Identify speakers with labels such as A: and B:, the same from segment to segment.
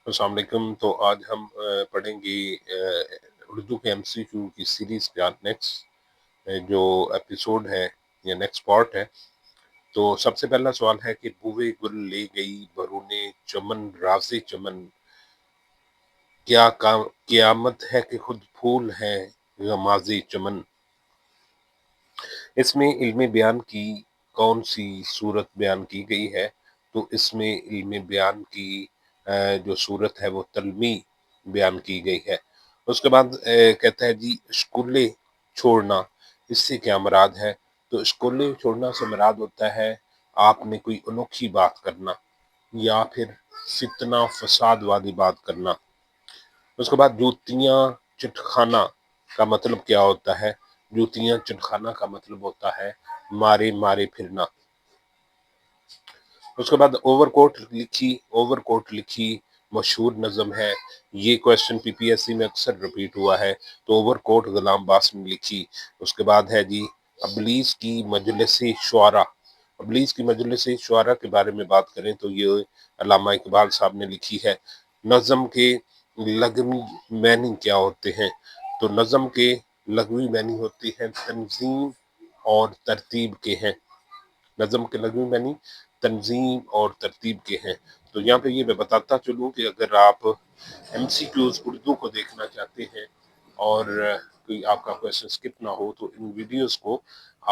A: السلام علیکم۔ تو آج ہم پڑھیں گے اردو کے MCQ کی سیریز کا نیکسٹ جو ایپیسوڈ ہے یا نیکسٹ پارٹ ہے۔ تو سب سے پہلا سوال ہے کہ بوئے گل لے گئی برونے چمن راز چمن، کیا قیامت ہے کہ خود پھول ہے غماز چمن۔ اس میں علم بیان کی کون سی صورت بیان کی گئی ہے؟ تو اس میں علم بیان کی جو صورت ہے وہ تلمی بیان کی گئی ہے۔ اس کے بعد کہتا ہے جی اسکولے چھوڑنا، اس سے کیا مراد ہے؟ تو اسکولے چھوڑنا سے مراد ہوتا ہے آپ نے کوئی انوکھی بات کرنا یا پھر فتنہ فساد والی بات کرنا۔ اس کے بعد جوتیاں چٹخانا کا مطلب کیا ہوتا ہے؟ جوتیاں چٹخانا کا مطلب ہوتا ہے مارے مارے پھرنا۔ اس کے بعد اوور کوٹ لکھی مشہور نظم ہے، یہ کویسچن PPSC میں اکثر ریپیٹ ہوا ہے۔ تو اوور کوٹ غلام باس نے لکھی۔ اس کے بعد ہے جی ابلیس کی مجلس شعراء۔ ابلیس کی مجلس شعراء کے بارے میں بات کریں تو یہ علامہ اقبال صاحب نے لکھی ہے۔ نظم کے لغوی معنی کیا ہوتے ہیں؟ تو نظم کے لغوی معنی ہوتے ہیں تنظیم اور ترتیب کے ہیں۔ نظم کے لغوی معنی تنظیم اور ترتیب کے ہیں۔ تو یہاں پہ یہ میں بتاتا چلوں کہ اگر آپ MCQs اردو کو دیکھنا چاہتے ہیں اور کوئی آپ کا کویسچن سکپ نہ ہو تو ان ویڈیوز کو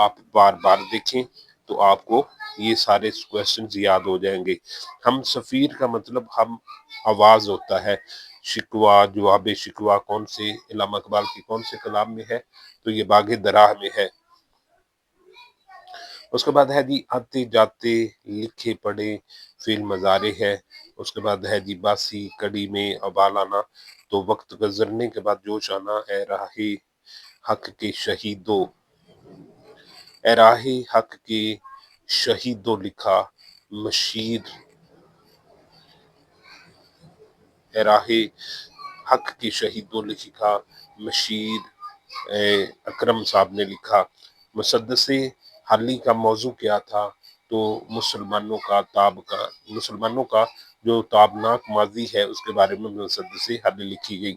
A: آپ بار بار دیکھیں تو آپ کو یہ سارے کویسچنز یاد ہو جائیں گے۔ ہم سفیر کا مطلب ہم آواز ہوتا ہے۔ شکوہ جواب شکوہ کون سے علامہ اقبال کی کون سے کلام میں ہے؟ تو یہ باغ دراہ میں ہے۔ اس کے بعد ہے جی آتے جاتے لکھے پڑھے فعل مضارع ہے۔ اس کے بعد ہے جی باسی کڑی میں ابال آنا، تو وقت گزرنے کے بعد جوش آنا۔ اے راہ حق کے شہیدو، اے راہ حق کے شہیدو لکھا مشیر، اے راہ حق کے شہیدو لکھا مشیر اکرم صاحب نے لکھا۔ مسدس حالی کا موضوع کیا تھا؟ تو مسلمانوں کا جو تابناک ماضی ہے اس کے بارے میں مسدس حالی لکھی گئی۔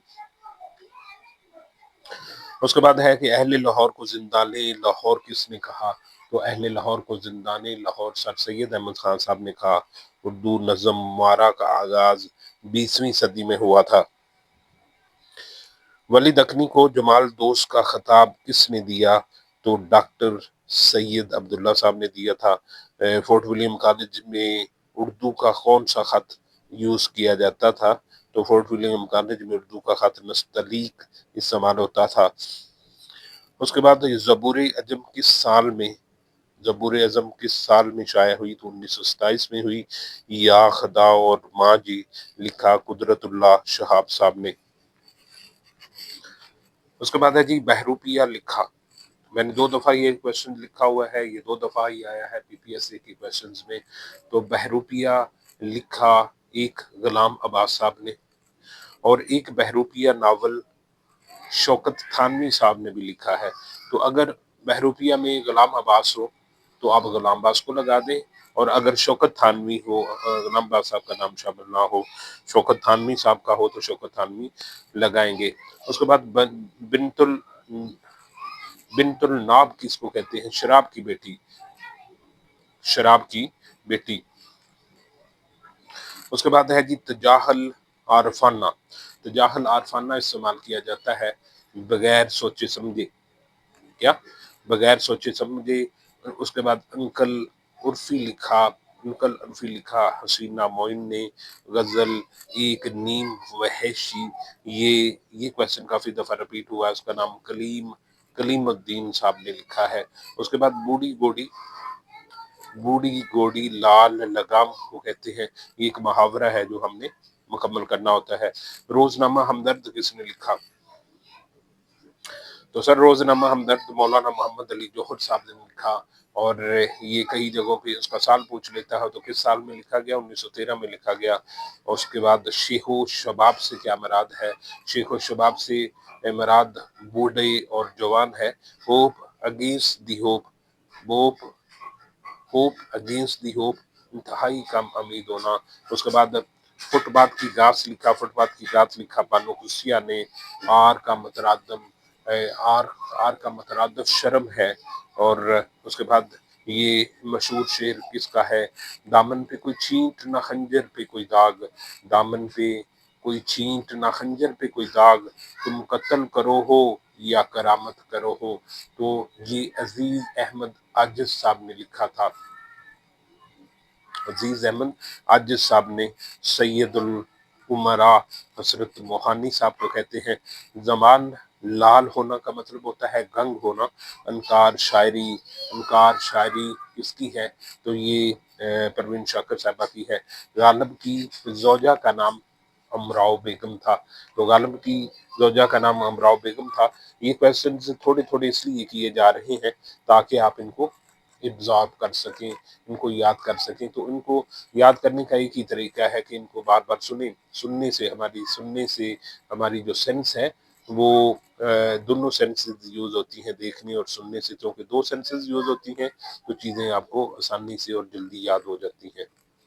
A: اس کے بعد ہے کہ اہل لاہور کو زندان لاہور کس نے کہا؟ تو اہل لاہور کو زندان لاہور سر سید احمد خان صاحب نے کہا۔ اردو نظم مارا کا آغاز 20ویں صدی میں ہوا تھا۔ ولی دکنی کو جمال دوست کا خطاب کس نے دیا؟ تو ڈاکٹر سید عبداللہ صاحب نے دیا تھا۔ فورٹ ولیم کالج میں اردو کا کون سا خط یوز کیا جاتا تھا؟ تو فورٹ ولیم کالج میں اردو کا خط نستعلیق استعمال ہوتا تھا۔ اس کے بعد زبور اعظم کس سال میں شائع ہوئی؟ تو 1927 میں ہوئی۔ یا خدا اور ماں جی لکھا قدرت اللہ شہاب صاحب نے۔ اس کے بعد ہے جی بہروپیہ لکھا۔ میں نے 2 دفعہ یہ کویسچن لکھا ہوا ہے، یہ 2 دفعہ ہی آیا ہے PPSC کی کویسچنز میں۔ تو بہروپیہ لکھا ایک غلام عباس صاحب نے، اور ایک بہروپیہ ناول شوکت تھانوی صاحب نے بھی لکھا ہے۔ تو اگر بہروپیہ میں غلام عباس ہو تو آپ غلام عباس کو لگا دیں، اور اگر شوکت تھانوی ہو، غلام عباس صاحب کا نام شامل نہ ہو، شوکت تھانوی صاحب کا ہو تو شوکت تھانوی لگائیں گے۔ اس کے بعد بنت الناب کس کو کہتے ہیں؟ شراب کی بیٹی۔ اس کے بعد ہے جی تجاہل عارفانہ استعمال کیا جاتا ہے بغیر سوچے سمجھے۔ کیا؟ بغیر سوچے سمجھے۔ اس کے بعد انکل عرفی لکھا حسینہ معین نے۔ غزل ایک نیم وحشی، یہ کویسچن کافی دفعہ ریپیٹ ہوا ہے، اس کا نام کلیم الدین صاحب نے لکھا ہے۔ اس کے بعد بوڑھی گوڑی لال لگام کو کہتے ہیں، یہ ایک محاورہ ہے جو ہم نے مکمل کرنا ہوتا ہے۔ روزنامہ ہمدرد کس نے لکھا؟ تو سر روزنامہ ہمدرد مولانا محمد علی جوہر صاحب نے لکھا، اور یہ کئی جگہوں پہ اس کا سال پوچھ لیتا ہے، تو کس سال میں لکھا گیا؟ 1913 میں لکھا گیا۔ اور اس کے بعد شیخ و شباب سے کیا مراد ہے؟ شیخ و شباب سے مراد بوڑھے اور جوان ہے۔ ہوپ اگینسٹ دی ہوپ انتہائی کم امید ہونا۔ اس کے بعد فٹ بات کی گھاس لکھا، فٹ بات کی گھاس لکھا بانو قدسیہ نے۔ آر کا مترادم آر کا مترادف شرم ہے، اور اس کے بعد یہ مشہور شعر کس کا ہے؟ دامن پہ کوئی چھینٹ نہ خنجر پہ کوئی داغ، دامن پہ کوئی چھینٹ نہ خنجر پہ کوئی داغ، تم قتل کرو ہو یا کرامت کرو ہو۔ تو یہ عزیز احمد عاجز صاحب نے لکھا تھا، عزیز احمد عاجز صاحب نے۔ سید العمراء حضرت موہانی صاحب کو کہتے ہیں۔ زبان لال ہونا کا مطلب ہوتا ہے گنگ ہونا۔ انکار شاعری کس کی ہے؟ تو یہ پروین شاکر صاحبہ کی ہے۔ غالب کی زوجہ کا نام امراؤ بیگم تھا، تو غالب کی زوجہ کا نام امراؤ بیگم تھا۔ یہ کویسچنز تھوڑے تھوڑے اس لیے کیے جا رہے ہیں تاکہ آپ ان کو ابزارب کر سکیں، ان کو یاد کر سکیں۔ تو ان کو یاد کرنے کا ایک ہی طریقہ ہے کہ ان کو بار بار سنیں، سننے سے ہماری جو سینس ہے وہ دونوں سینسز یوز ہوتی ہیں، دیکھنے اور سننے سے۔ کیونکہ دو سینسز یوز ہوتی ہیں تو چیزیں آپ کو آسانی سے اور جلدی یاد ہو جاتی ہیں۔